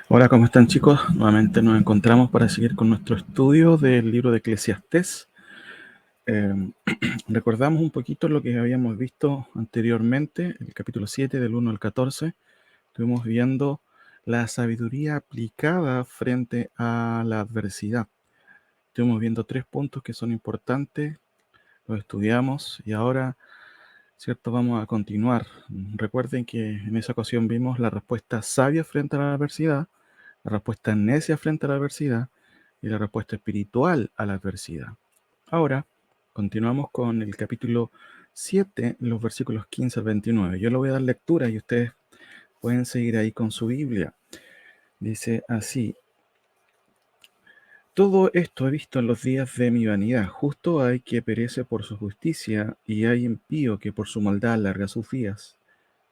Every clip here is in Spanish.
Hola, ¿cómo están chicos? Nuevamente nos encontramos para seguir con nuestro estudio del libro de Eclesiastés. Eh, Recordamos un poquito lo que habíamos visto anteriormente, el capítulo 7 del 1 al 14. Estuvimos viendo la sabiduría aplicada frente a la adversidad. Estuvimos viendo 3 puntos que son importantes, los estudiamos y ahora, ¿cierto? Vamos a continuar. Recuerden que en esa ocasión vimos la respuesta sabia frente a la adversidad, la respuesta necia frente a la adversidad y la respuesta espiritual a la adversidad. Ahora, continuamos con el capítulo 7, los versículos 15 al 29. Yo le voy a dar lectura y ustedes pueden seguir ahí con su Biblia. Dice así: todo esto he visto en los días de mi vanidad. Justo hay que perece por su justicia, y hay impío que por su maldad alarga sus días.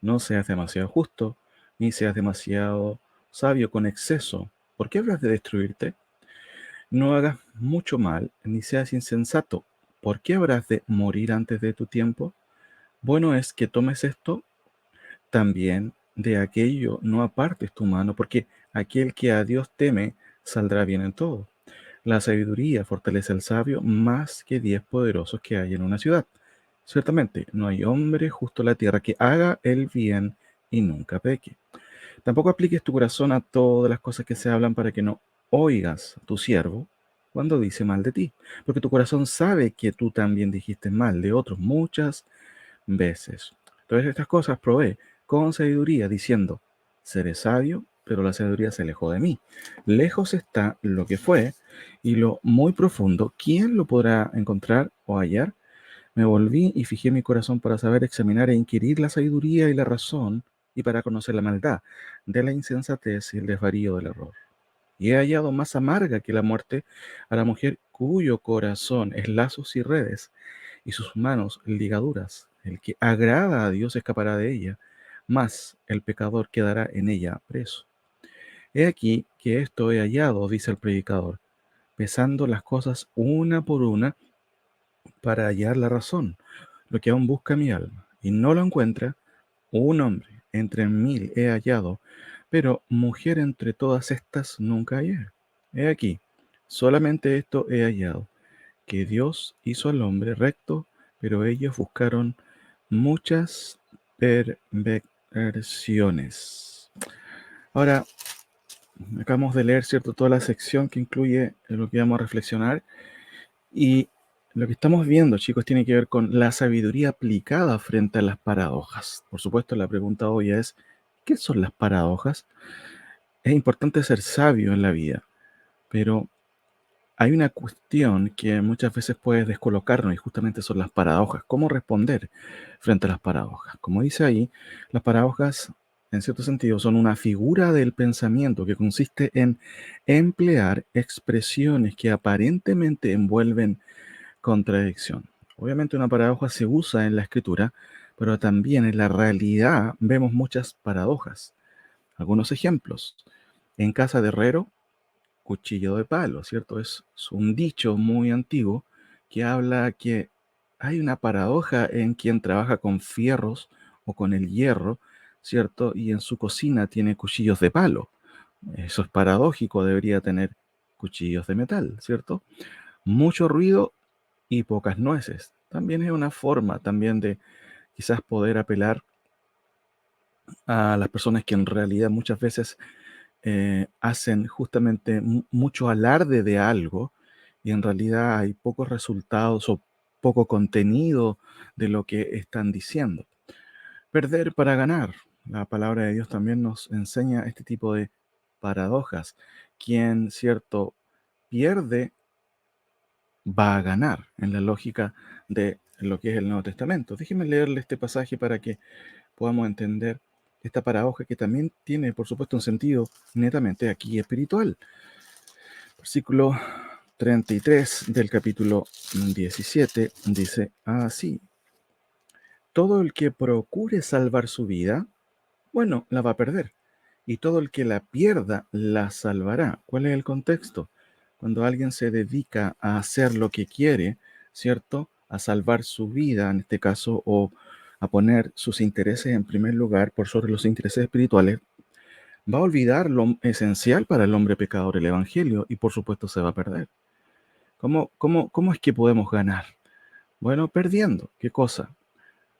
No seas demasiado justo, ni seas demasiado sabio con exceso. ¿Por qué hablas de destruirte? No hagas mucho mal, ni seas insensato. ¿Por qué habrás de morir antes de tu tiempo? Bueno es que tomes esto también, de aquello no apartes tu mano, porque aquel que a Dios teme saldrá bien en todo. La sabiduría fortalece al sabio más que 10 poderosos que hay en una ciudad. Ciertamente, no hay hombre justo en la tierra que haga el bien y nunca peque. Tampoco apliques tu corazón a todas las cosas que se hablan, para que no oigas a tu siervo cuando dice mal de ti, porque tu corazón sabe que tú también dijiste mal de otros muchas veces. Entonces estas cosas probé con sabiduría, diciendo: seré sabio, pero la sabiduría se alejó de mí. Lejos está lo que fue, y lo muy profundo, ¿quién lo podrá encontrar o hallar? Me volví y fijé mi corazón para saber examinar e inquirir la sabiduría y la razón, y para conocer la maldad de la insensatez y el desvarío del error. Y he hallado más amarga que la muerte a la mujer cuyo corazón es lazos y redes, y sus manos ligaduras. El que agrada a Dios escapará de ella, mas el pecador quedará en ella preso. He aquí que esto he hallado, dice el predicador, pesando las cosas una por una para hallar la razón, lo que aún busca mi alma, y no lo encuentra. Un hombre entre 1000 he hallado, pero mujer entre todas estas nunca hallé. He aquí, solamente esto he hallado, que Dios hizo al hombre recto, pero ellos buscaron muchas perversiones. Ahora, acabamos de leer, ¿cierto?, toda la sección que incluye lo que vamos a reflexionar. Y lo que estamos viendo, chicos, tiene que ver con la sabiduría aplicada frente a las paradojas. Por supuesto, la pregunta hoy es: ¿qué son las paradojas? Es importante ser sabio en la vida, pero hay una cuestión que muchas veces puede descolocarnos, y justamente son las paradojas. ¿Cómo responder frente a las paradojas? Como dice ahí, las paradojas, en cierto sentido, son una figura del pensamiento que consiste en emplear expresiones que aparentemente envuelven contradicción. Obviamente una paradoja se usa en la escritura, pero también en la realidad vemos muchas paradojas. Algunos ejemplos: en casa de herrero, cuchillo de palo, ¿cierto? Es un dicho muy antiguo que habla que hay una paradoja en quien trabaja con fierros o con el hierro, ¿cierto? Y en su cocina tiene cuchillos de palo. Eso es paradójico, debería tener cuchillos de metal, ¿cierto? Mucho ruido y pocas nueces. También es una forma también de quizás poder apelar a las personas que en realidad muchas veces hacen justamente mucho alarde de algo, y en realidad hay pocos resultados o poco contenido de lo que están diciendo. Perder para ganar. La palabra de Dios también nos enseña este tipo de paradojas. Quien, cierto, pierde va a ganar, en la lógica de lo que es el Nuevo Testamento. Déjenme leerle este pasaje para que podamos entender esta paradoja, que también tiene, por supuesto, un sentido netamente aquí espiritual. Versículo 33 del capítulo 17 dice así: todo el que procure salvar su vida, bueno, la va a perder. Y todo el que la pierda, la salvará. ¿Cuál es el contexto? Cuando alguien se dedica a hacer lo que quiere, ¿cierto? A salvar su vida, en este caso, o a poner sus intereses en primer lugar por sobre los intereses espirituales, Va a olvidar lo esencial para el hombre pecador, el Evangelio, y por supuesto se va a perder. ¿Cómo es que podemos ganar? Bueno, perdiendo. ¿Qué cosa?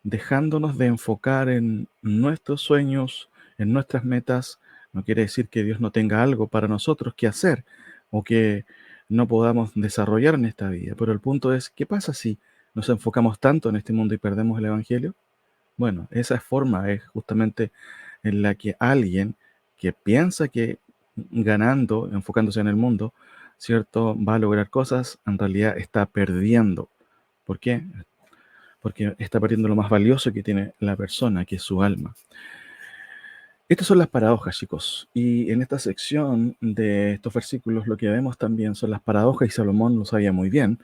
Dejándonos de enfocar en nuestros sueños, en nuestras metas. No quiere decir que Dios no tenga algo para nosotros que hacer o que no podamos desarrollar en esta vida. Pero el punto es, ¿qué pasa si nos enfocamos tanto en este mundo y perdemos el Evangelio? Bueno, esa forma es justamente en la que alguien que piensa que ganando, enfocándose en el mundo, ¿cierto? Va a lograr cosas, en realidad está perdiendo. ¿Por qué? Porque está perdiendo lo más valioso que tiene la persona, que es su alma. Estas son las paradojas, chicos. Y en esta sección de estos versículos lo que vemos también son las paradojas y Salomón lo sabía muy bien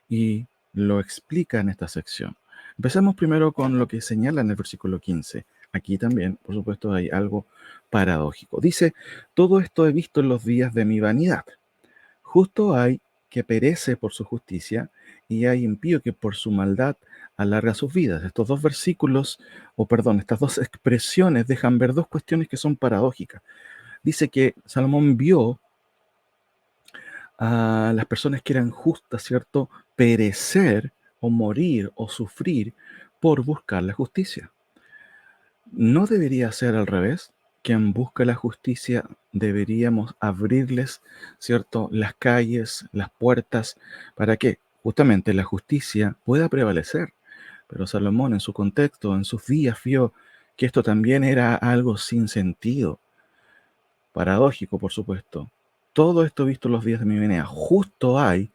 y lo explica en esta sección. Empecemos primero con lo que señala en el versículo 15. Aquí también, por supuesto, hay algo paradójico. Dice, todo esto he visto en los días de mi vanidad. Justo hay que perece por su justicia y hay impío que por su maldad alarga sus vidas. Estos dos versículos, o perdón, estas dos expresiones dejan ver dos cuestiones que son paradójicas. Dice que Salomón vio a las personas que eran justas, ¿cierto?, perecer o morir o sufrir por buscar la justicia. ¿No debería ser al revés? Quien busca la justicia deberíamos abrirles, ¿cierto?, las calles, las puertas, para que justamente la justicia pueda prevalecer. Pero Salomón en su contexto, en sus días, vio que esto también era algo sin sentido, paradójico, por supuesto. Todo esto visto en los días de mi venida, justo hay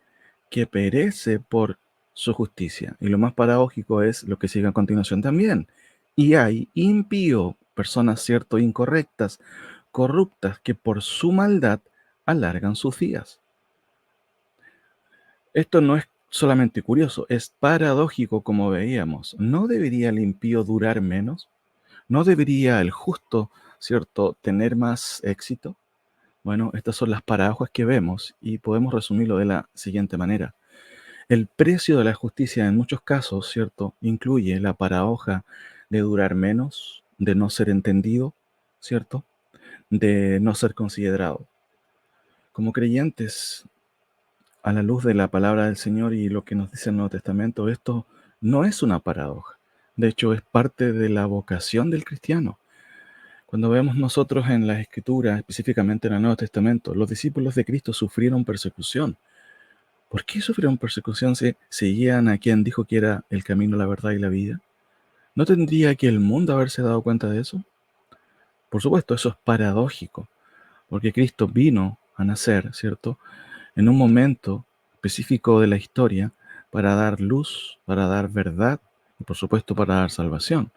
que perece por su justicia. Y lo más paradójico es lo que sigue a continuación también. Y hay impío, personas, cierto, incorrectas, corruptas, que por su maldad alargan sus días. Esto no es solamente curioso, es paradójico como veíamos. ¿No debería el impío durar menos? ¿No debería el justo, cierto, tener más éxito? Bueno, estas son las paradojas que vemos y podemos resumirlo de la siguiente manera. El precio de la justicia en muchos casos, ¿cierto?, incluye la paradoja de durar menos, de no ser entendido, ¿cierto?, de no ser considerado. Como creyentes, a la luz de la palabra del Señor y lo que nos dice el Nuevo Testamento, esto no es una paradoja. De hecho, es parte de la vocación del cristiano. Cuando vemos nosotros en las Escrituras, específicamente en el Nuevo Testamento, los discípulos de Cristo sufrieron persecución. ¿Por qué sufrieron persecución si seguían a quien dijo que era el camino, la verdad y la vida? ¿No tendría que el mundo haberse dado cuenta de eso? Por supuesto, eso es paradójico, porque Cristo vino a nacer, ¿cierto?, en un momento específico de la historia para dar luz, para dar verdad y por supuesto para dar salvación.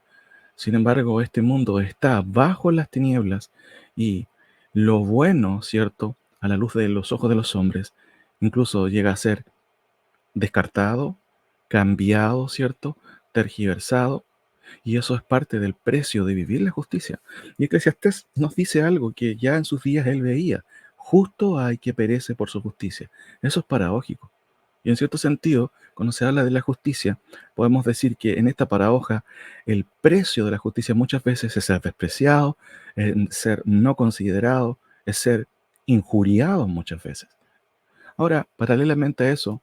Sin embargo, este mundo está bajo las tinieblas y lo bueno, ¿cierto?, a la luz de los ojos de los hombres, incluso llega a ser descartado, cambiado, ¿cierto?, tergiversado, y eso es parte del precio de vivir la justicia. Y Eclesiastés nos dice algo que ya en sus días él veía: justo hay que perece por su justicia. Eso es paradójico. Y en cierto sentido, cuando se habla de la justicia, podemos decir que en esta paradoja el precio de la justicia muchas veces es ser despreciado, ser no considerado, es ser injuriado muchas veces. Ahora, paralelamente a eso,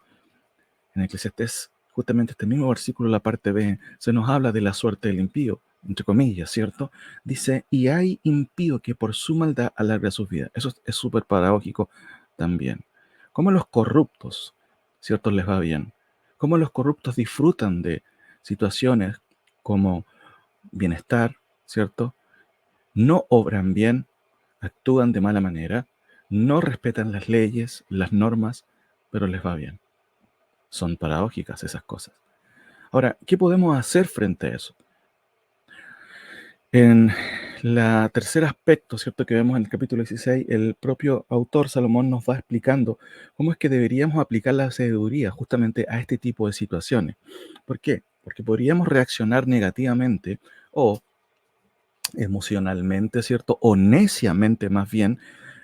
en Eclesiastés, justamente este mismo versículo, la parte B, se nos habla de la suerte del impío, entre comillas, ¿cierto? Dice, y hay impío que por su maldad alarga sus vidas. Eso es súper paradójico también. ¿Cómo los corruptos, ¿cierto?, les va bien? ¿Cómo los corruptos disfrutan de situaciones como bienestar, ¿cierto? No obran bien, actúan de mala manera, no respetan las leyes, las normas, pero les va bien. Son paradójicas esas cosas. Ahora, ¿qué podemos hacer frente a eso? En la tercer aspecto, ¿cierto?, que vemos en el capítulo 16, el propio autor Salomón nos va explicando cómo es que deberíamos aplicar la sabiduría justamente a este tipo de situaciones. ¿Por qué? Porque podríamos reaccionar negativamente o emocionalmente, ¿cierto?, o neciamente más bien,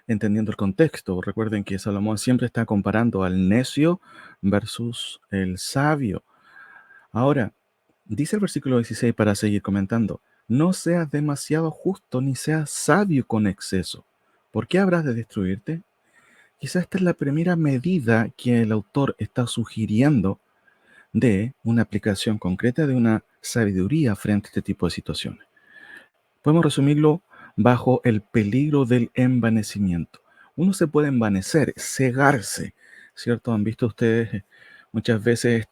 entendiendo el contexto. Recuerden que Salomón siempre está comparando al necio versus el sabio. Ahora, dice el versículo 16 para seguir comentando, No seas demasiado justo ni seas sabio con exceso. ¿Por qué habrás de destruirte? Quizá esta es la primera medida que el autor está sugiriendo de una aplicación concreta de una sabiduría frente a este tipo de situaciones. Podemos resumirlo bajo el peligro del envanecimiento. Uno se puede envanecer, cegarse, ¿cierto? Han visto ustedes muchas veces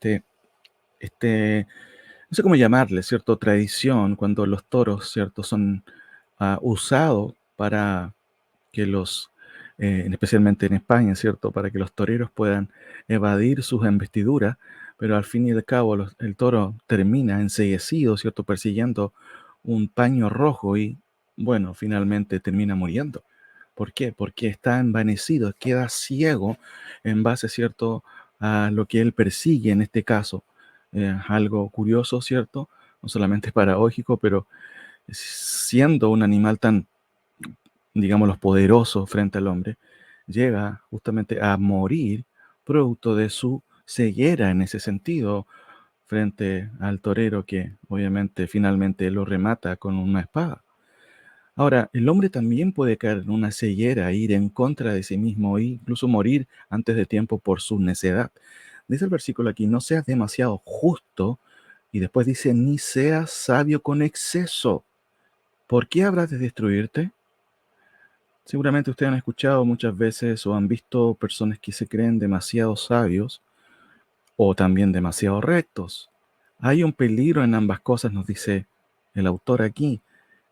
no sé cómo llamarle, ¿cierto? Tradición, cuando los toros, ¿cierto? Son usados para que especialmente en España, ¿cierto? Para que los toreros puedan evadir sus embestiduras, pero al fin y al cabo el toro termina enceguecido, ¿cierto? Persiguiendo un paño rojo y, bueno, finalmente termina muriendo. ¿Por qué? Porque está envanecido, queda ciego en base, ¿cierto? A lo que él persigue en este caso. Algo curioso, ¿cierto? No solamente paradójico, pero siendo un animal tan, digámoslo, poderoso frente al hombre, llega justamente a morir producto de su ceguera en ese sentido frente al torero que obviamente finalmente lo remata con una espada. Ahora, el hombre también puede caer en una ceguera, ir en contra de sí mismo e incluso morir antes de tiempo por su necedad. Dice el versículo aquí, no seas demasiado justo, y después dice, ni seas sabio con exceso. ¿Por qué habrás de destruirte? Seguramente ustedes han escuchado muchas veces o han visto personas que se creen demasiado sabios o también demasiado rectos. Hay un peligro en ambas cosas, nos dice el autor aquí.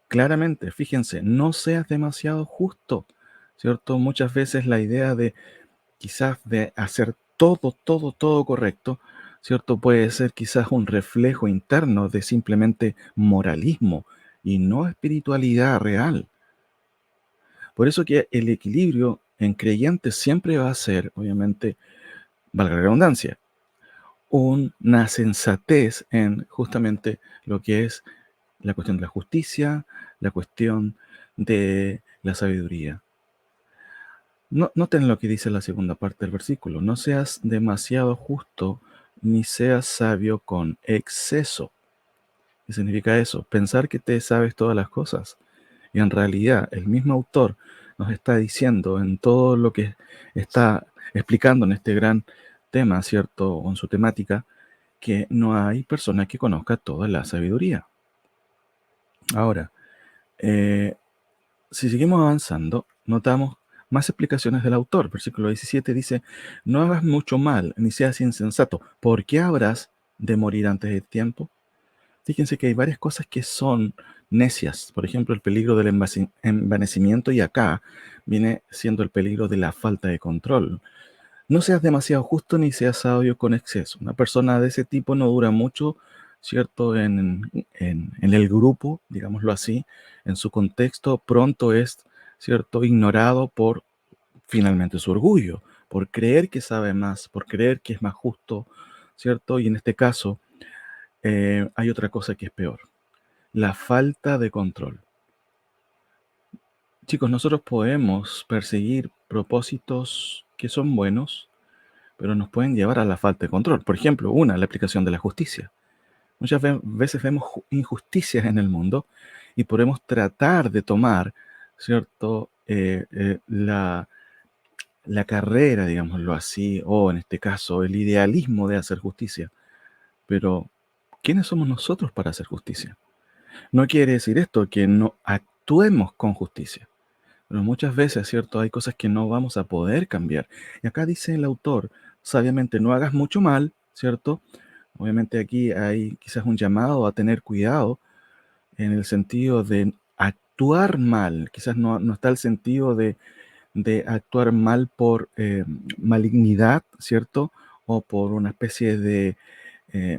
Claramente, fíjense, no seas demasiado justo, ¿cierto? Muchas veces la idea de quizás de hacer todo correcto, ¿cierto? Puede ser quizás un reflejo interno de simplemente moralismo y no espiritualidad real. Por eso que el equilibrio en creyentes siempre va a ser, obviamente, valga la redundancia, una sensatez en justamente lo que es la cuestión de la justicia, la cuestión de la sabiduría. Noten lo que dice la segunda parte del versículo. No seas demasiado justo ni seas sabio con exceso. ¿Qué significa eso? Pensar que te sabes todas las cosas. Y en realidad el mismo autor nos está diciendo en todo lo que está explicando en este gran tema, ¿cierto? O en su temática, que no hay persona que conozca toda la sabiduría. Ahora, eh, si seguimos avanzando, notamos más explicaciones del autor. Versículo 17 dice, no hagas mucho mal, ni seas insensato. ¿Por qué habrás de morir antes de tiempo? Fíjense que hay varias cosas que son necias. Por ejemplo, el peligro del envanecimiento y acá viene siendo el peligro de la falta de control. No seas demasiado justo ni seas sabio con exceso. Una persona de ese tipo no dura mucho, ¿cierto? En el grupo, digámoslo así, en su contexto, pronto es, ¿cierto? Ignorado por finalmente su orgullo, por creer que sabe más, por creer que es más justo, ¿cierto? Y en este caso hay otra cosa que es peor, la falta de control. Chicos, nosotros podemos perseguir propósitos que son buenos, pero nos pueden llevar a la falta de control. Por ejemplo, la aplicación de la justicia. Muchas veces vemos injusticias en el mundo y podemos tratar de tomar, ¿cierto? La carrera, digámoslo así, o en este caso, el idealismo de hacer justicia. Pero, ¿quiénes somos nosotros para hacer justicia? No quiere decir esto que no actuemos con justicia. Pero muchas veces, ¿cierto? Hay cosas que no vamos a poder cambiar. Y acá dice el autor, sabiamente, no hagas mucho mal, ¿cierto? Obviamente aquí hay quizás un llamado a tener cuidado en el sentido de actuar mal. Quizás no está el sentido de actuar mal por malignidad, ¿cierto? O por una especie de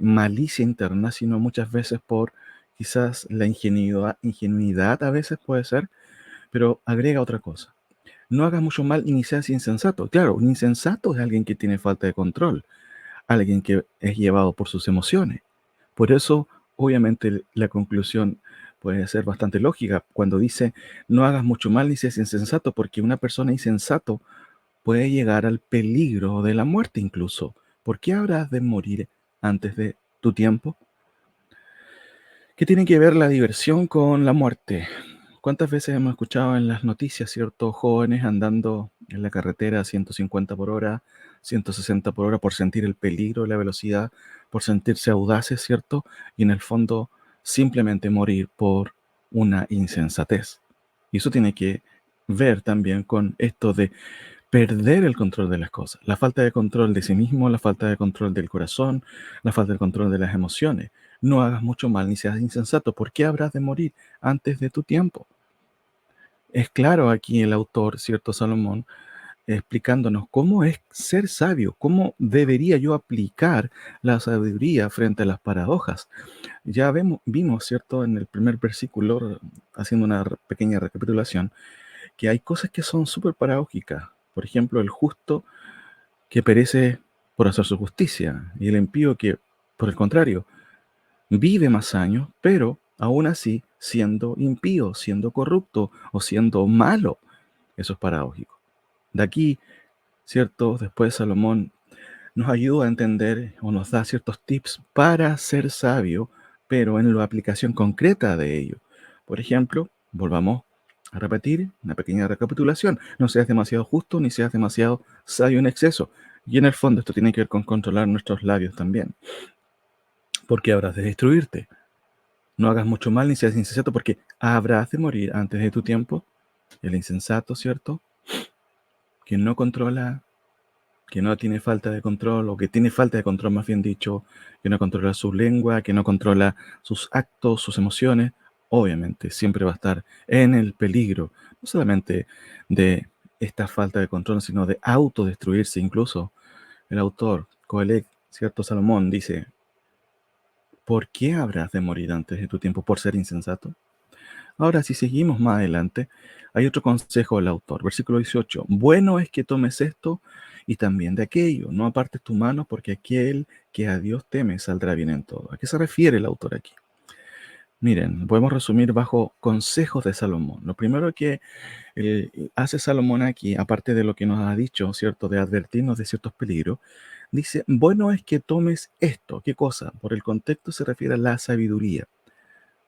malicia interna, sino muchas veces por quizás la ingenuidad a veces puede ser, pero agrega otra cosa. No hagas mucho mal ni seas insensato. Claro, un insensato es alguien que tiene falta de control, alguien que es llevado por sus emociones. Por eso, obviamente, la conclusión puede ser bastante lógica cuando dice, no hagas mucho mal ni seas insensato, porque una persona insensato puede llegar al peligro de la muerte incluso. ¿Por qué habrás de morir antes de tu tiempo? ¿Qué tiene que ver la diversión con la muerte? ¿Cuántas veces hemos escuchado en las noticias, cierto, jóvenes andando en la carretera a 150 por hora, 160 por hora por sentir el peligro, la velocidad, por sentirse audaces, cierto? Y en el fondo simplemente morir por una insensatez. Y eso tiene que ver también con esto de perder el control de las cosas, la falta de control de sí mismo, la falta de control del corazón, la falta de control de las emociones. No hagas mucho mal ni seas insensato. ¿Por qué habrás de morir antes de tu tiempo? Es claro aquí el autor, cierto Salomón, explicándonos cómo es ser sabio, cómo debería yo aplicar la sabiduría frente a las paradojas. Ya vimos, cierto, en el primer versículo, haciendo una pequeña recapitulación, que hay cosas que son súper paradójicas. Por ejemplo, el justo que perece por hacer su justicia, y el impío que, por el contrario, vive más años, pero aún así siendo impío, siendo corrupto o siendo malo. Eso es paradójico. De aquí, ¿cierto? Después Salomón nos ayuda a entender o nos da ciertos tips para ser sabio, pero en la aplicación concreta de ello. Por ejemplo, volvamos a repetir una pequeña recapitulación. No seas demasiado justo ni seas demasiado sabio en exceso. Y en el fondo esto tiene que ver con controlar nuestros labios también. Porque habrás de destruirte. No hagas mucho mal ni seas insensato porque habrás de morir antes de tu tiempo. El insensato, ¿cierto? Quien no controla, que no tiene falta de control, o que tiene falta de control, más bien dicho, que no controla su lengua, que no controla sus actos, sus emociones, obviamente siempre va a estar en el peligro, no solamente de esta falta de control, sino de autodestruirse. Incluso el autor, Coelho, cierto Salomón, dice, ¿por qué habrás de morir antes de tu tiempo por ser insensato? Ahora, si seguimos más adelante, hay otro consejo del autor. Versículo 18. Bueno es que tomes esto y también de aquello. No apartes tu mano porque aquel que a Dios teme saldrá bien en todo. ¿A qué se refiere el autor aquí? Miren, podemos resumir bajo consejos de Salomón. Lo primero que hace Salomón aquí, aparte de lo que nos ha dicho, ¿cierto? De advertirnos de ciertos peligros, dice, bueno es que tomes esto. ¿Qué cosa? Por el contexto se refiere a la sabiduría.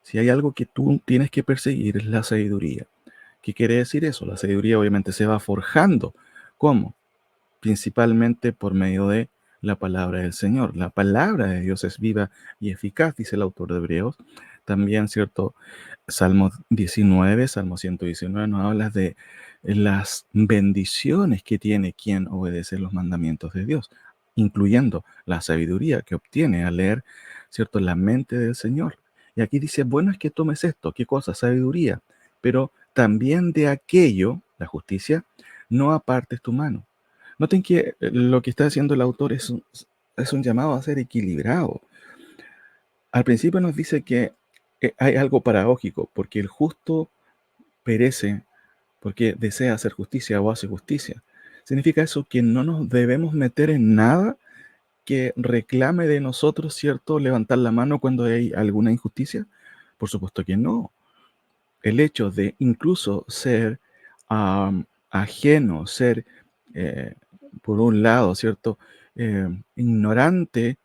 Si hay algo que tú tienes que perseguir es la sabiduría. ¿Qué quiere decir eso? La sabiduría obviamente se va forjando. ¿Cómo? Principalmente por medio de la palabra del Señor. La palabra de Dios es viva y eficaz, dice el autor de Hebreos. También, ¿cierto? Salmo 19, Salmo 119 nos habla de las bendiciones que tiene quien obedece los mandamientos de Dios, incluyendo la sabiduría que obtiene al leer, ¿cierto?, la mente del Señor. Y aquí dice, bueno es que tomes esto, ¿qué cosa? Sabiduría, pero también de aquello, la justicia, no apartes tu mano. Noten que lo que está haciendo el autor es un llamado a ser equilibrado. Al principio nos dice que hay algo paradójico, porque el justo perece porque desea hacer justicia o hace justicia. ¿Significa eso que no nos debemos meter en nada que reclame de nosotros, cierto, levantar la mano cuando hay alguna injusticia? Por supuesto que no. El hecho de incluso ser ajeno, ser, eh, por un lado, cierto, ignorante,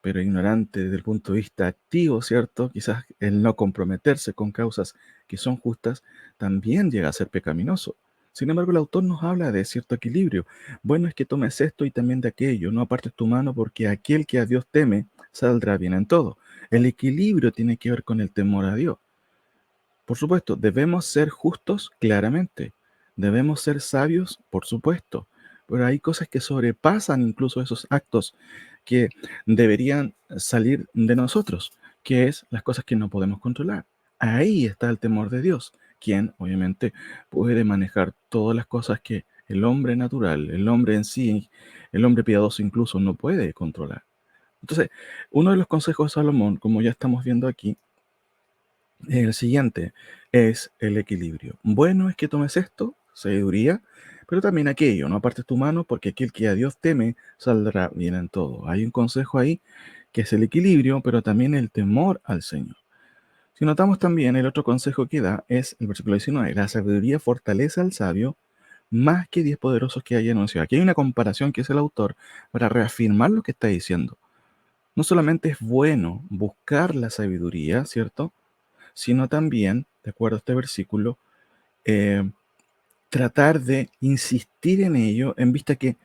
pero ignorante desde el punto de vista activo, ¿cierto? Quizás el no comprometerse con causas que son justas también llega a ser pecaminoso. Sin embargo, el autor nos habla de cierto equilibrio. Bueno es que tomes esto y también de aquello, no apartes tu mano porque aquel que a Dios teme saldrá bien en todo. El equilibrio tiene que ver con el temor a Dios. Por supuesto, debemos ser justos, claramente. Debemos ser sabios, por supuesto. Pero hay cosas que sobrepasan incluso esos actos que deberían salir de nosotros, que es las cosas que no podemos controlar. Ahí está el temor de Dios, quien obviamente puede manejar todas las cosas que el hombre natural, el hombre en sí, el hombre piadoso incluso no puede controlar. Entonces, uno de los consejos de Salomón, como ya estamos viendo aquí, el siguiente es el equilibrio. Bueno es que tomes esto, sabiduría, pero también aquello, no apartes tu mano, porque aquel que a Dios teme saldrá bien en todo. Hay un consejo ahí que es el equilibrio, pero también el temor al Señor. Si notamos también, el otro consejo que da es el versículo 19. La sabiduría fortalece al sabio más que 10 poderosos que haya anunciado. Aquí hay una comparación que es el autor para reafirmar lo que está diciendo. no solamente es bueno buscar la sabiduría, ¿cierto? Sino también, de acuerdo a este versículo, eh, tratar de insistir en ello en vista que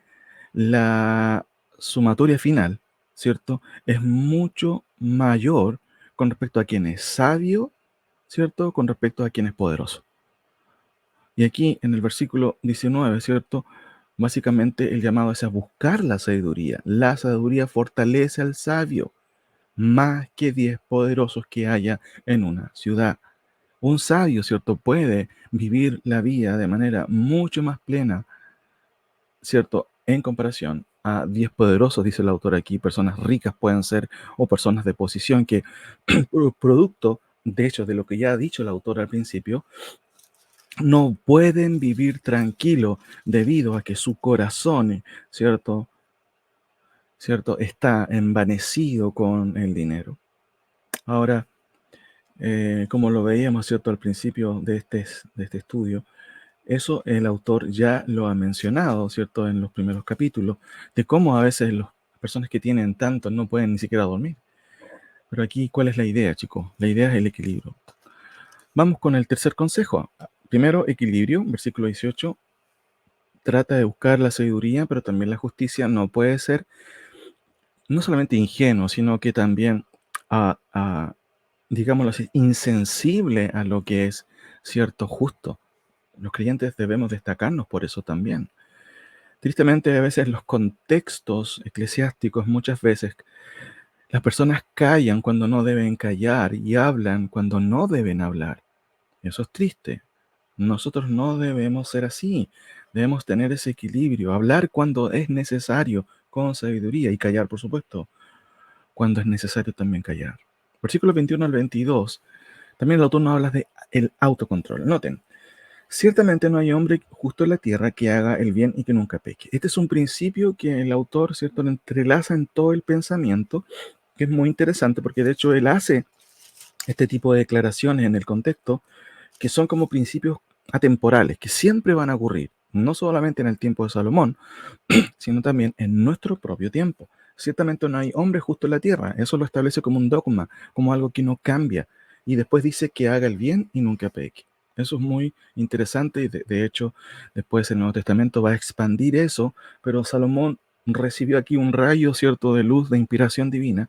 la sumatoria final, ¿cierto? Es mucho mayor con respecto a quien es sabio, ¿cierto? Con respecto a quien es poderoso. Y aquí en el versículo 19, ¿cierto? Básicamente el llamado es a buscar la sabiduría. La sabiduría fortalece al sabio más que 10 poderosos que haya en una ciudad. Un sabio, ¿cierto? Puede vivir la vida de manera mucho más plena, ¿cierto? En comparación a 10 poderosos, dice el autor aquí, personas ricas pueden ser o personas de posición que, producto, de hecho, de lo que ya ha dicho el autor al principio, no pueden vivir tranquilo debido a que su corazón, ¿cierto? ¿Cierto? Está envanecido con el dinero. Ahora, como lo veíamos, ¿cierto? Al principio de este estudio, eso el autor ya lo ha mencionado, ¿cierto? En los primeros capítulos, de cómo a veces las personas que tienen tanto no pueden ni siquiera dormir. Pero aquí, ¿cuál es la idea, chicos? La idea es el equilibrio. Vamos con el tercer consejo. Primero, equilibrio, versículo 18. Trata de buscar la sabiduría, pero también la justicia no puede ser no solamente ingenuo, sino que también, digámoslo así, insensible a lo que es cierto justo. Los creyentes debemos destacarnos por eso también. Tristemente, a veces los contextos eclesiásticos, muchas veces las personas callan cuando no deben callar y hablan cuando no deben hablar. Eso es triste. Nosotros no debemos ser así. Debemos tener ese equilibrio, hablar cuando es necesario con sabiduría y callar, por supuesto, cuando es necesario también callar. Versículos 21 al 22, también el autor nos habla de el autocontrol. Noten, ciertamente no hay hombre justo en la tierra que haga el bien y que nunca peque. Este es un principio que el autor, ¿cierto?, lo entrelaza en todo el pensamiento, que es muy interesante porque de hecho él hace este tipo de declaraciones en el contexto que son como principios atemporales, que siempre van a ocurrir, no solamente en el tiempo de Salomón, sino también en nuestro propio tiempo. Ciertamente no hay hombre justo en la tierra, eso lo establece como un dogma, como algo que no cambia, y después dice que haga el bien y nunca peque. Eso es muy interesante y de hecho después el Nuevo Testamento va a expandir eso, pero Salomón recibió aquí un rayo, ¿cierto?, de luz, de inspiración divina,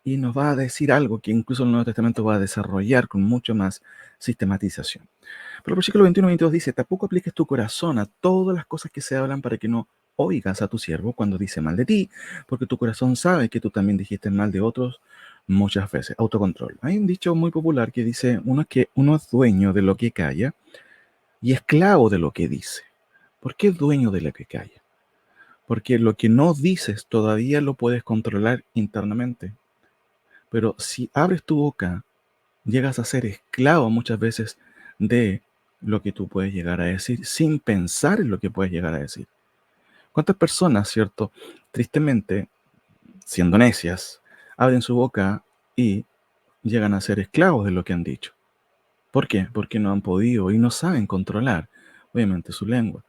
y nos va a decir algo que incluso el Nuevo Testamento va a desarrollar con mucho más sistematización. Pero el versículo 21 y 22 dice, tampoco apliques tu corazón a todas las cosas que se hablan para que no oigas a tu siervo cuando dice mal de ti, porque tu corazón sabe que tú también dijiste mal de otros muchas veces. Autocontrol. Hay un dicho muy popular que dice, uno es dueño de lo que calla y esclavo de lo que dice. ¿Por qué dueño de lo que calla? Porque lo que no dices todavía lo puedes controlar internamente. Pero si abres tu boca, llegas a ser esclavo muchas veces de lo que tú puedes llegar a decir sin pensar en lo que puedes llegar a decir. ¿Cuántas personas, cierto, tristemente, siendo necias, abren su boca y llegan a ser esclavos de lo que han dicho? ¿Por qué? Porque no han podido y no saben controlar, obviamente, su lengua.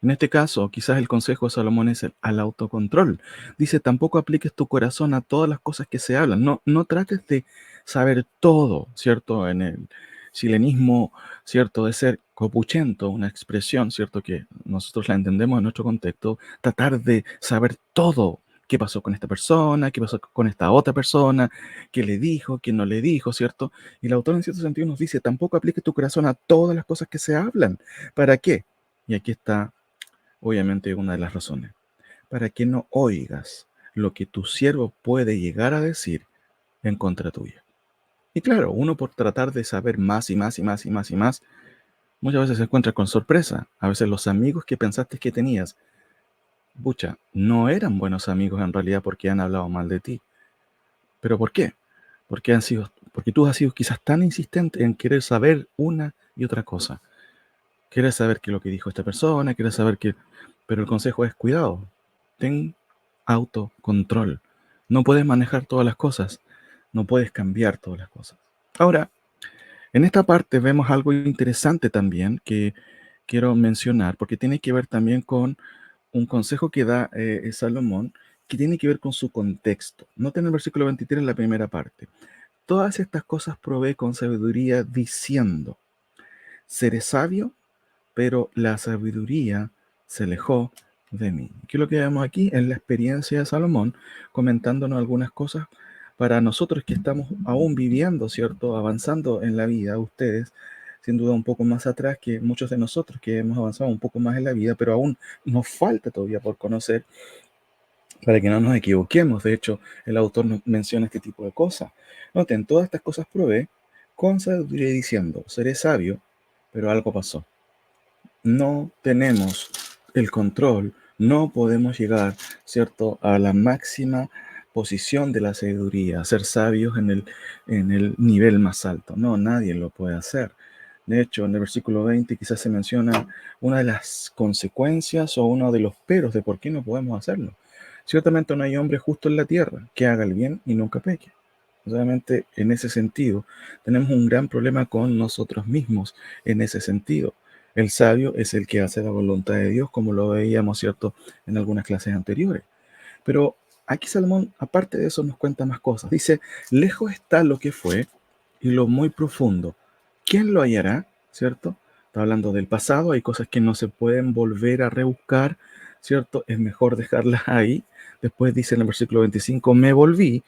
En este caso, quizás el consejo de Salomón es al autocontrol. Dice, tampoco apliques tu corazón a todas las cosas que se hablan. No, no trates de saber todo, ¿cierto? En el chilenismo, ¿cierto? De ser copuchento, una expresión, ¿cierto? Que nosotros la entendemos en nuestro contexto. Tratar de saber todo. ¿Qué pasó con esta persona? ¿Qué pasó con esta otra persona? ¿Qué le dijo? ¿Qué no le dijo? ¿Cierto? Y el autor en cierto sentido nos dice, tampoco apliques tu corazón a todas las cosas que se hablan. ¿Para qué? Y aquí está obviamente una de las razones, para que no oigas lo que tu siervo puede llegar a decir en contra tuya. Y claro, uno por tratar de saber más y más y más y más y más, muchas veces se encuentra con sorpresa. A veces los amigos que pensaste que tenías, pucha, no eran buenos amigos en realidad porque han hablado mal de ti. ¿Pero por qué? Porque tú has sido quizás tan insistente en querer saber una y otra cosa. Quieres saber qué es lo que dijo esta persona, quieres saber qué... Pero el consejo es cuidado, ten autocontrol. No puedes manejar todas las cosas, no puedes cambiar todas las cosas. Ahora, en esta parte vemos algo interesante también que quiero mencionar, porque tiene que ver también con un consejo que da Salomón, que tiene que ver con su contexto. Noten el versículo 23 en la primera parte. Todas estas cosas probé con sabiduría diciendo, seré sabio, pero la sabiduría se alejó de mí. ¿Qué es lo que vemos aquí? Es la experiencia de Salomón comentándonos algunas cosas para nosotros que estamos aún viviendo, ¿cierto? Avanzando en la vida, ustedes, sin duda un poco más atrás que muchos de nosotros que hemos avanzado un poco más en la vida, pero aún nos falta todavía por conocer para que no nos equivoquemos. De hecho, el autor nos menciona este tipo de cosas. Noten, todas estas cosas probé con sabiduría diciendo, seré sabio, pero algo pasó. No tenemos el control, no podemos llegar, ¿cierto?, a la máxima posición de la sabiduría, ser sabios en el nivel más alto. No, nadie lo puede hacer. De hecho, en el versículo 20 quizás se menciona una de las consecuencias o uno de los peros de por qué no podemos hacerlo. Ciertamente no hay hombre justo en la tierra que haga el bien y nunca peque. Obviamente, en ese sentido, tenemos un gran problema con nosotros mismos en ese sentido. El sabio es el que hace la voluntad de Dios, como lo veíamos, ¿cierto?, en algunas clases anteriores. Pero aquí Salomón, aparte de eso, nos cuenta más cosas. Dice, lejos está lo que fue y lo muy profundo. ¿Quién lo hallará? ¿Cierto? Está hablando del pasado, hay cosas que no se pueden volver a rebuscar, ¿cierto? Es mejor dejarlas ahí. Después dice en el versículo 25, me volví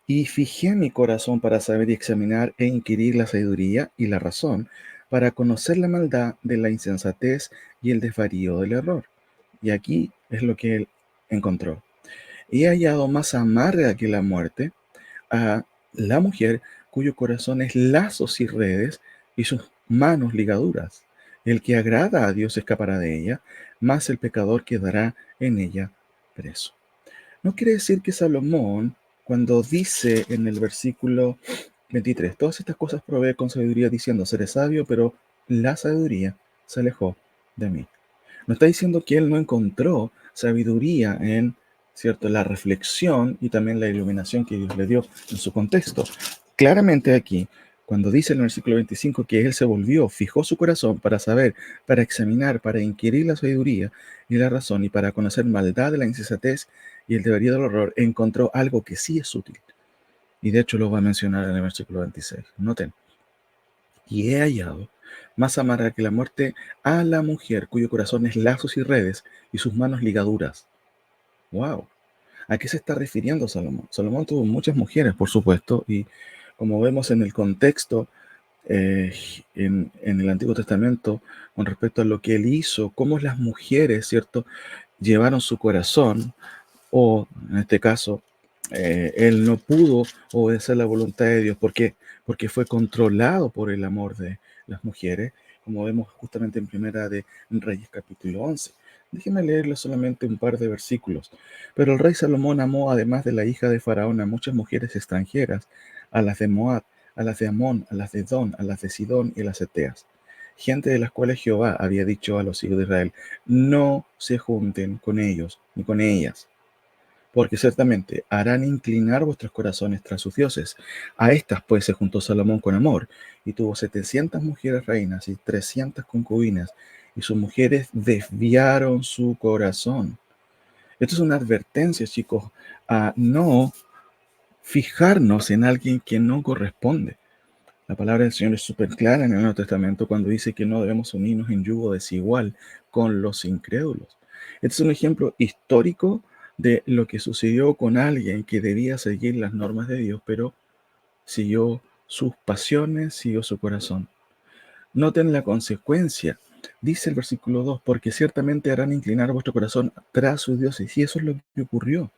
y fijé mi corazón para saber y examinar e inquirir la sabiduría y la razón, para conocer la maldad de la insensatez y el desvarío del error. Y aquí es lo que él encontró. He hallado más amarga que la muerte a la mujer cuyo corazón es lazos y redes y sus manos ligaduras. El que agrada a Dios escapará de ella, mas el pecador quedará en ella preso. No quiere decir que Salomón, cuando dice en el versículo 23, todas estas cosas provee con sabiduría diciendo, seré sabio, pero la sabiduría se alejó de mí. No está diciendo que él no encontró sabiduría en, ¿cierto?, la reflexión y también la iluminación que Dios le dio en su contexto. Claramente aquí, cuando dice en el versículo 25 que él se volvió, fijó su corazón para saber, para examinar, para inquirir la sabiduría y la razón y para conocer maldad de la insensatez y el debería del horror, encontró algo que sí es útil. Y de hecho lo va a mencionar en el versículo 26. Noten, y he hallado más amarga que la muerte a la mujer cuyo corazón es lazos y redes y sus manos ligaduras. ¡Wow! ¿A qué se está refiriendo Salomón? Salomón tuvo muchas mujeres, por supuesto, y como vemos en el contexto eh, en el Antiguo Testamento con respecto a lo que él hizo, cómo las mujeres, ¿cierto?, llevaron su corazón, o en este caso, él no pudo obedecer la voluntad de Dios. ¿Por qué? Porque fue controlado por el amor de las mujeres, como vemos justamente en Primera de Reyes capítulo 11. Déjenme leerles solamente un par de versículos. Pero el rey Salomón amó, además de la hija de Faraón, a muchas mujeres extranjeras, a las de Moab, a las de Amón, a las de Edom, a las de Sidón y a las Eteas, gente de las cuales Jehová había dicho a los hijos de Israel, no se junten con ellos ni con ellas, porque ciertamente harán inclinar vuestros corazones tras sus dioses. A estas pues se juntó Salomón con amor, y tuvo 700 mujeres reinas y 300 concubinas, y sus mujeres desviaron su corazón. Esto es una advertencia, chicos, a no fijarnos en alguien que no corresponde. La palabra del Señor es súper clara en el Nuevo Testamento cuando dice que no debemos unirnos en yugo desigual con los incrédulos. Este es un ejemplo histórico de lo que sucedió con alguien que debía seguir las normas de Dios, pero siguió sus pasiones, siguió su corazón. Noten la consecuencia. Dice el versículo 2, porque ciertamente harán inclinar vuestro corazón tras sus dioses. Y eso es lo que ocurrió.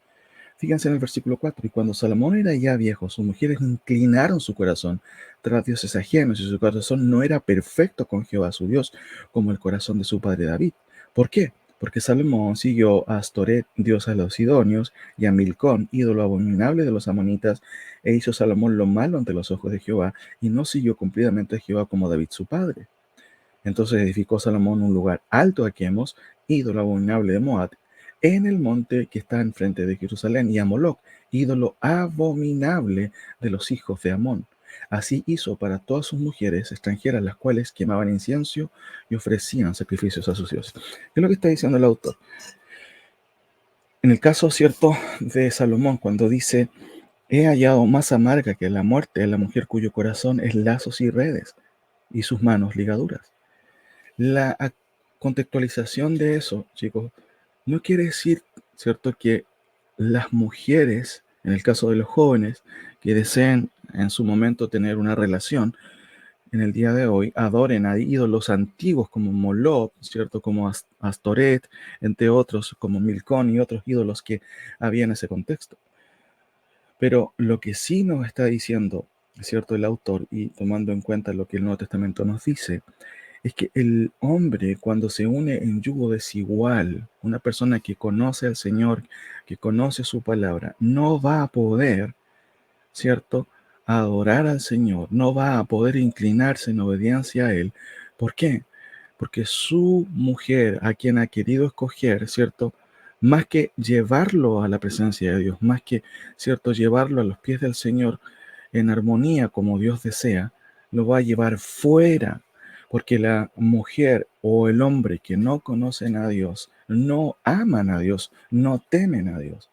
Fíjense en el versículo 4, y cuando Salomón era ya viejo, sus mujeres inclinaron su corazón tras dioses ajenos, y su corazón no era perfecto con Jehová su Dios, como el corazón de su padre David. ¿Por qué? Porque Salomón siguió a Astoret, diosa de los sidonios, y a Milcón, ídolo abominable de los amonitas, e hizo Salomón lo malo ante los ojos de Jehová, y no siguió cumplidamente a Jehová como David su padre. Entonces edificó Salomón un lugar alto a Quemos, ídolo abominable de Moab, en el monte que está enfrente de Jerusalén, y a Moloc, ídolo abominable de los hijos de Amón. Así hizo para todas sus mujeres extranjeras, las cuales quemaban incienso y ofrecían sacrificios a sus dioses. ¿Qué es lo que está diciendo el autor? En el caso, ¿cierto?, de Salomón, cuando dice, he hallado más amarga que la muerte a la mujer cuyo corazón es lazos y redes y sus manos ligaduras. La contextualización de eso, chicos, no quiere decir, ¿cierto?, que las mujeres, en el caso de los jóvenes, que deseen en su momento tener una relación, en el día de hoy, adoren a ídolos antiguos como Moloch, ¿cierto?, como Astoret, entre otros, como Milcón y otros ídolos que había en ese contexto. Pero lo que sí nos está diciendo, ¿cierto?, el autor, y tomando en cuenta lo que el Nuevo Testamento nos dice, es que el hombre, cuando se une en yugo desigual, una persona que conoce al Señor, que conoce su palabra, no va a poder, ¿cierto?, adorar al Señor, no va a poder inclinarse en obediencia a Él. ¿Por qué? Porque su mujer, a quien ha querido escoger, ¿cierto?, más que llevarlo a la presencia de Dios, más que, ¿cierto?, llevarlo a los pies del Señor en armonía como Dios desea, lo va a llevar fuera, porque la mujer o el hombre que no conocen a Dios, no aman a Dios, no temen a Dios.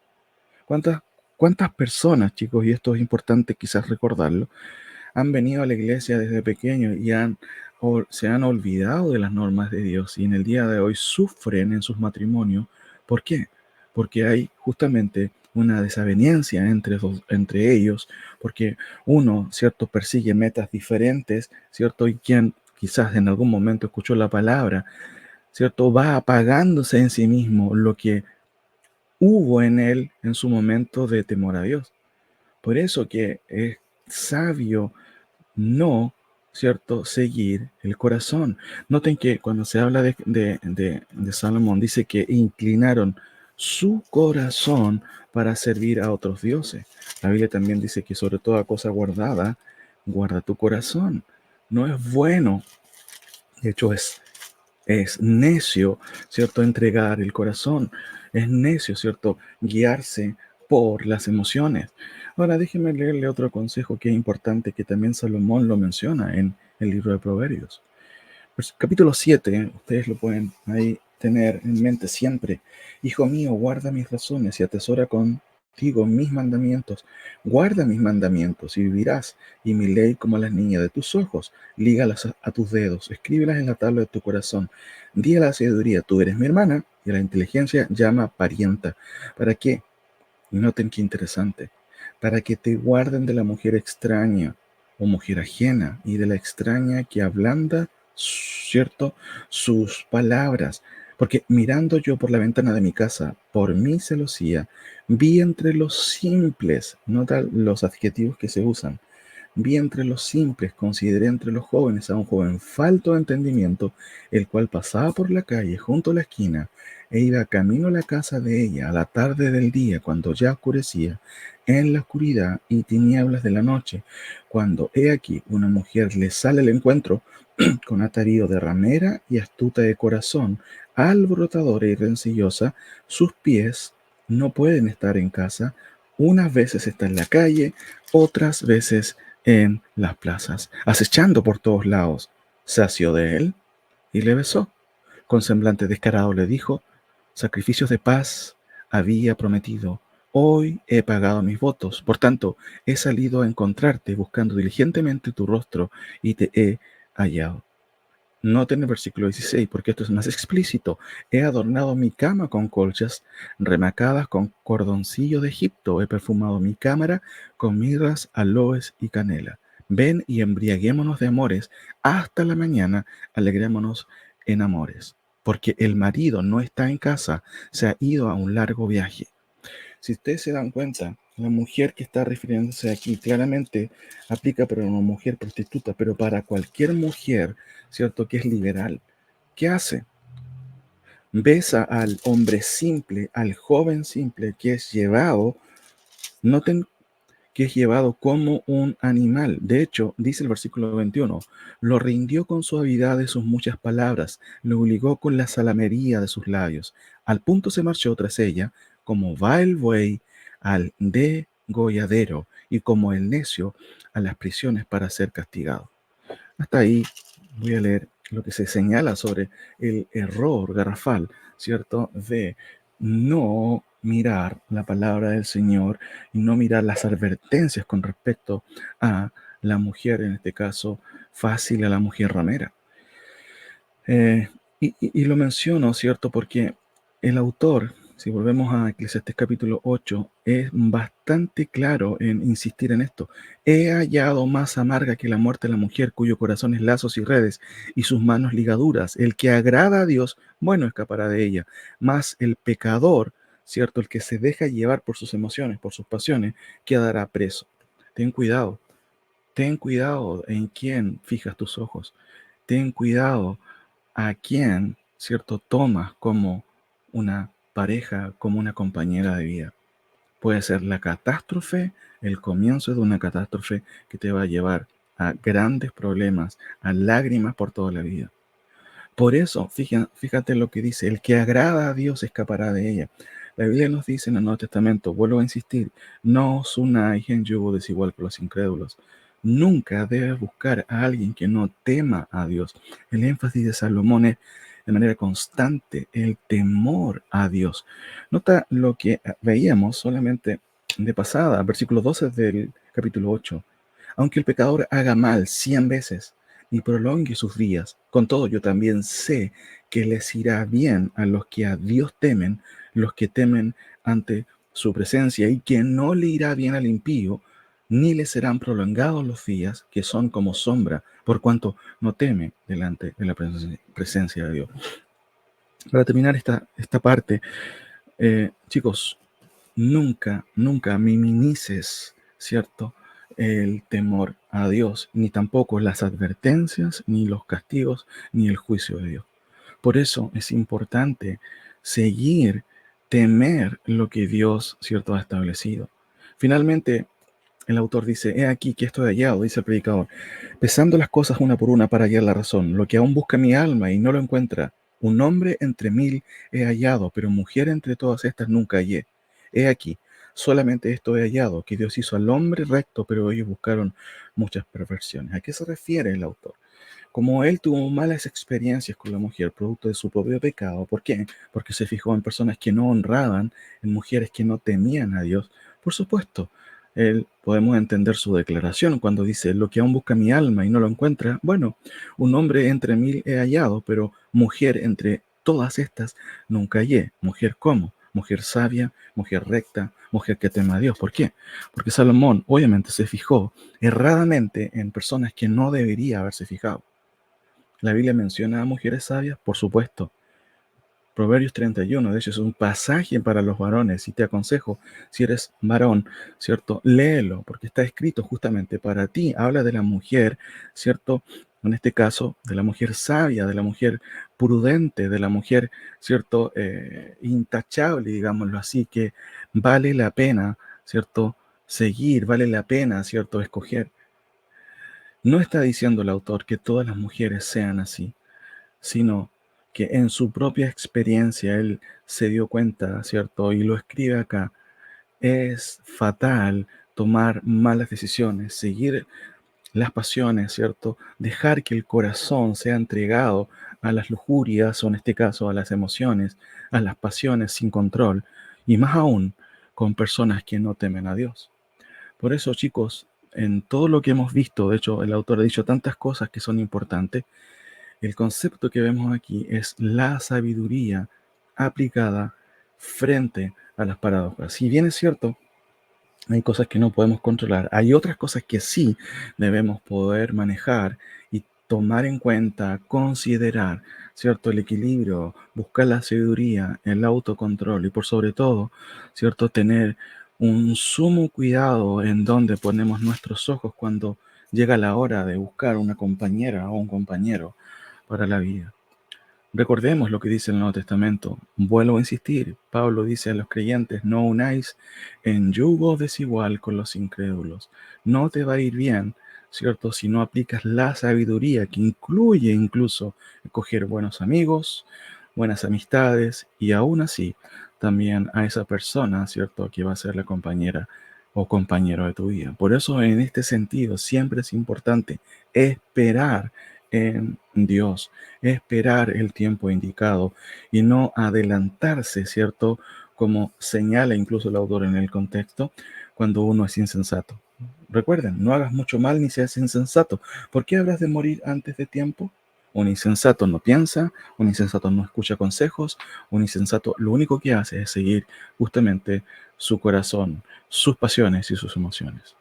¿Cuántas, cuántas personas, chicos, y esto es importante quizás recordarlo, han venido a la iglesia desde pequeños y se han olvidado de las normas de Dios y en el día de hoy sufren en sus matrimonios? ¿Por qué? Porque hay justamente una desaveniencia entre ellos, porque uno, ¿cierto?, persigue metas diferentes, ¿cierto? Y quien quizás en algún momento escuchó la palabra, ¿cierto?, va apagándose en sí mismo lo que hubo en él en su momento de temor a Dios. Por eso que es sabio no, ¿cierto?, seguir el corazón. Noten que cuando se habla de Salomón, dice que inclinaron su corazón para servir a otros dioses. La Biblia también dice que sobre toda cosa guardada, guarda tu corazón. No es bueno, de hecho es necio, ¿cierto?, entregar el corazón. Es necio, ¿cierto?, guiarse por las emociones. Ahora déjenme leerle otro consejo que es importante, que también Salomón lo menciona en el libro de Proverbios. Capítulo 7, ustedes lo pueden ahí tener en mente siempre. Hijo mío, guarda mis razones y atesora contigo mis mandamientos. Guarda mis mandamientos y vivirás, y mi ley como las niñas de tus ojos. Lígalas a tus dedos, escríbelas en la tabla de tu corazón. Di a la sabiduría, tú eres mi hermana, y a la inteligencia llama parienta. ¿Para qué? Noten qué interesante. Para que te guarden de la mujer extraña o mujer ajena y de la extraña que ablanda, ¿cierto?, sus palabras. Porque mirando yo por la ventana de mi casa, por mi celosía, vi entre los simples, nota los adjetivos que se usan, vi entre los simples, consideré entre los jóvenes a un joven falto de entendimiento, el cual pasaba por la calle junto a la esquina e iba camino a la casa de ella a la tarde del día, cuando ya oscurecía, en la oscuridad y tinieblas de la noche, cuando he aquí una mujer le sale al encuentro con atavío de ramera y astuta de corazón, alborotadora y rencillosa. Sus pies no pueden estar en casa, unas veces está en la calle, otras veces en las plazas, acechando por todos lados. Se asió de él y le besó. Con semblante descarado le dijo, sacrificios de paz había prometido. Hoy he pagado mis votos. Por tanto, he salido a encontrarte buscando diligentemente tu rostro y te he hallado. Noten el versículo 16, porque esto es más explícito. He adornado mi cama con colchas remacadas con cordoncillo de Egipto. He perfumado mi cámara con mirras, aloes y canela. Ven y embriaguémonos de amores hasta la mañana, alegrémonos en amores. Porque el marido no está en casa, se ha ido a un largo viaje. Si ustedes se dan cuenta, la mujer que está refiriéndose aquí claramente aplica para una mujer prostituta, pero para cualquier mujer, ¿cierto?, que es liberal. ¿Qué hace? Besa al hombre simple, al joven simple que es llevado, noten que es llevado como un animal. De hecho, dice el versículo 21, lo rindió con suavidad de sus muchas palabras, lo obligó con la salamería de sus labios. Al punto se marchó tras ella, como va el buey al degolladero y como el necio a las prisiones para ser castigado. Hasta ahí voy a leer lo que se señala sobre el error garrafal, ¿cierto?, de no mirar la palabra del Señor y no mirar las advertencias con respecto a la mujer, en este caso fácil, a la mujer ramera. Eh, y lo menciono, ¿cierto? Porque el autor, si volvemos a Eclesiastés capítulo 8, es bastante claro en insistir en esto. He hallado más amarga que la muerte la mujer, cuyo corazón es lazos y redes, y sus manos ligaduras. El que agrada a Dios, bueno, escapará de ella. Mas el pecador, ¿cierto? El que se deja llevar por sus emociones, por sus pasiones, quedará preso. Ten cuidado en quién fijas tus ojos. Ten cuidado a quién, ¿cierto?, tomas como una pareja, como una compañera de vida. Puede ser la catástrofe, el comienzo de una catástrofe que te va a llevar a grandes problemas, a lágrimas por toda la vida. Por eso, fíjate lo que dice, el que agrada a Dios escapará de ella. La Biblia nos dice en el Nuevo Testamento, vuelvo a insistir, no os unáis en yugo desigual con los incrédulos. Nunca debes buscar a alguien que no tema a Dios. El énfasis de Salomón es de manera constante el temor a Dios. Nota lo que veíamos solamente de pasada, versículo 12 del capítulo 8. Aunque el pecador haga mal 100 veces, y prolongue sus días. Con todo, yo también sé que les irá bien a los que a Dios temen, los que temen ante su presencia, y que no le irá bien al impío, ni le serán prolongados los días, que son como sombra, por cuanto no teme delante de la presencia de Dios. Para terminar esta parte, chicos, nunca minimices, ¿cierto?, el temor a Dios, ni tampoco las advertencias, ni los castigos, ni el juicio de Dios. Por eso es importante seguir, temer lo que Dios, ¿cierto?, ha establecido. Finalmente, el autor dice, he aquí que esto he hallado, dice el predicador, pesando las cosas una por una para hallar la razón, lo que aún busca mi alma y no lo encuentra. Un hombre entre mil he hallado, pero mujer entre todas estas nunca hallé. He aquí, solamente esto he hallado, que Dios hizo al hombre recto, pero ellos buscaron muchas perversiones. ¿A qué se refiere el autor? Como él tuvo malas experiencias con la mujer, producto de su propio pecado. ¿Por qué? Porque se fijó en personas que no honraban, en mujeres que no temían a Dios. Por supuesto, él podemos entender su declaración cuando dice, lo que aún busca mi alma y no lo encuentra. Bueno, un hombre entre mil he hallado, pero mujer entre todas estas nunca hallé. ¿Mujer cómo? Mujer sabia, mujer recta, mujer que teme a Dios. ¿Por qué? Porque Salomón obviamente se fijó erradamente en personas que no debería haberse fijado. La Biblia menciona a mujeres sabias, por supuesto. Proverbios 31, de hecho, es un pasaje para los varones y te aconsejo, si eres varón, ¿cierto? Léelo, porque está escrito justamente para ti. Habla de la mujer, ¿cierto? En este caso, de la mujer sabia, de la mujer prudente, de la mujer, ¿cierto? Intachable, digámoslo así, que vale la pena, ¿cierto? Seguir, vale la pena, ¿cierto? Escoger. No está diciendo el autor que todas las mujeres sean así, sino que en su propia experiencia él se dio cuenta, ¿cierto? Y lo escribe acá. Es fatal tomar malas decisiones, seguir las pasiones, ¿cierto? Dejar que el corazón sea entregado a las lujurias, o en este caso a las emociones, a las pasiones sin control, y más aún con personas que no temen a Dios. Por eso, chicos, en todo lo que hemos visto, de hecho, el autor ha dicho tantas cosas que son importantes. El concepto que vemos aquí es la sabiduría aplicada frente a las paradojas. Si bien es cierto, hay cosas que no podemos controlar, hay otras cosas que sí debemos poder manejar y tomar en cuenta, considerar, ¿cierto? El equilibrio, buscar la sabiduría, el autocontrol y por sobre todo, ¿cierto? Tener un sumo cuidado en donde ponemos nuestros ojos cuando llega la hora de buscar una compañera o un compañero para la vida. Recordemos lo que dice el Nuevo Testamento. Vuelvo a insistir. Pablo dice a los creyentes, no unáis en yugo desigual con los incrédulos. No te va a ir bien, ¿cierto? Si no aplicas la sabiduría que incluye incluso escoger buenos amigos, buenas amistades y aún así también a esa persona, ¿cierto? Que va a ser la compañera o compañero de tu vida. Por eso en este sentido siempre es importante esperar en Dios, esperar el tiempo indicado y no adelantarse, ¿cierto? como señala incluso el autor en el contexto, cuando uno es insensato. Recuerden, no hagas mucho mal ni seas insensato. ¿Por qué hablas de morir antes de tiempo? Un insensato no piensa, un insensato no escucha consejos, un insensato lo único que hace es seguir justamente su corazón, sus pasiones y sus emociones.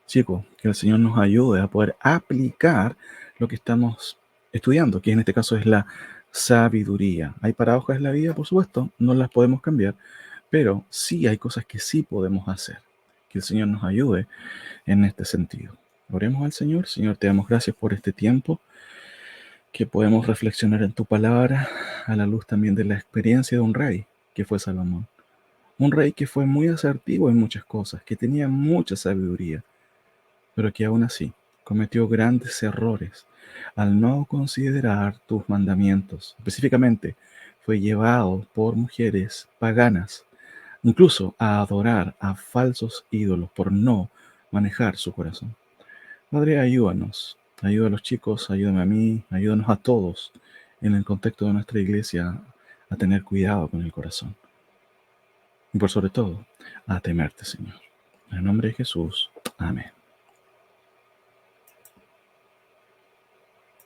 Chicos, que el Señor nos ayude a poder aplicar lo que estamos estudiando, que en este caso es la sabiduría. Hay paradojas en la vida, por supuesto, no las podemos cambiar, pero sí hay cosas que sí podemos hacer. Que el Señor nos ayude en este sentido. Oremos al Señor. Señor, te damos gracias por este tiempo que podemos reflexionar en tu palabra a la luz también de la experiencia de un rey que fue Salomón. Un rey que fue muy asertivo en muchas cosas, que tenía mucha sabiduría, pero que aún así cometió grandes errores al no considerar tus mandamientos. Específicamente, fue llevado por mujeres paganas, incluso a adorar a falsos ídolos por no manejar su corazón. Padre, ayúdanos, ayuda a los chicos, ayúdame a mí, ayúdanos a todos en el contexto de nuestra iglesia a tener cuidado con el corazón y por sobre todo a temerte, Señor. En el nombre de Jesús, amén.